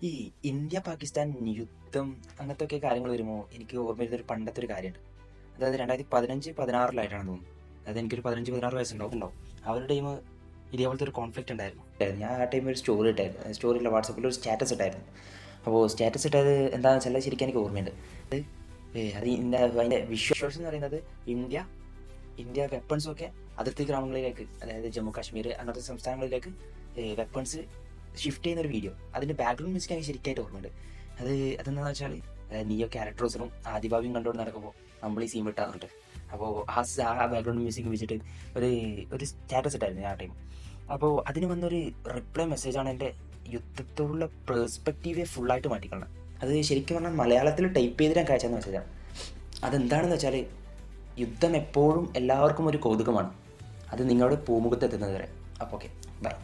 ഈ ഇന്ത്യ പാകിസ്ഥാൻ യുദ്ധം അങ്ങനത്തെ ഒക്കെ കാര്യങ്ങൾ വരുമ്പോൾ എനിക്ക് ഓർമ്മ വരുന്ന ഒരു പണ്ടത്തെ ഒരു കാര്യമുണ്ട്. അതായത് 2015-16 തോന്നുന്നു. അതായത് എനിക്കൊരു 15-16 വയസ്സുണ്ടാവും. ആ ഒരു ടൈം ഇതേപോലത്തെ ഒരു കോൺഫ്ലിക്റ്റ് ഉണ്ടായിരുന്നു. ഞാൻ ആ ടൈം ഒരു സ്റ്റോറി ഇട്ടായിരുന്നു, സ്റ്റോറിയില്ല, വാട്സപ്പിൽ ഒരു സ്റ്റാറ്റസ് ഇട്ടായിരുന്നു. അപ്പോൾ സ്റ്റാറ്റസ് ഇട്ടത് എന്താണെന്ന് വെച്ചാൽ ശരിക്കും എനിക്ക് ഓർമ്മയുണ്ട്. അത് അതിൻ്റെ വിഷ്വൽസ് എന്ന് പറയുന്നത് ഇന്ത്യ ഇന്ത്യ വെപ്പൺസൊക്കെ അതിർത്തി ഗ്രാമങ്ങളിലേക്ക്, അതായത് ജമ്മു കാശ്മീർ അങ്ങനത്തെ സംസ്ഥാനങ്ങളിലേക്ക് വെപ്പൺസ് ഷിഫ്റ്റ് ചെയ്യുന്ന ഒരു വീഡിയോ. അതിൻ്റെ ബാക്ക്ഗ്രൗണ്ട് മ്യൂസിക് എനിക്ക് ശരിക്കായിട്ട് ഓർമ്മയുണ്ട്. അതെന്താണെന്ന് വെച്ചാൽ നീയോ ക്യാരക്ടേഴ്സിനും ആദിഭാവിയും കണ്ടുകൊണ്ട് നടക്കുമ്പോൾ നമ്മൾ ഈ സീൻ വിട്ടാറുണ്ട്. അപ്പോൾ ആ ബാക്ക്ഗ്രൗണ്ട് മ്യൂസിക് വെച്ചിട്ട് ഒരു ഒരു സ്റ്റാറ്റസ് ഇട്ടായിരുന്നു ആ ടൈം. അപ്പോൾ അതിന് വന്നൊരു റിപ്ലൈ മെസ്സേജാണ് എൻ്റെ യുദ്ധത്തോടുള്ള പേഴ്സ്പെക്റ്റീവെ ഫുള്ളായിട്ട് മാറ്റിക്കളണം. അത് ശരിക്കും പറഞ്ഞാൽ മലയാളത്തിൽ ടൈപ്പ് ചെയ്ത് ഞാൻ കഴിച്ച മെസ്സേജാണ്. അതെന്താണെന്ന് വെച്ചാൽ, യുദ്ധം എപ്പോഴും എല്ലാവർക്കും ഒരു കൗതുകമാണ്, അത് നിങ്ങളുടെ പൂമുഖത്തെത്തുന്നത് വരെ. അപ്പോൾ ഓക്കെ, ബൈ.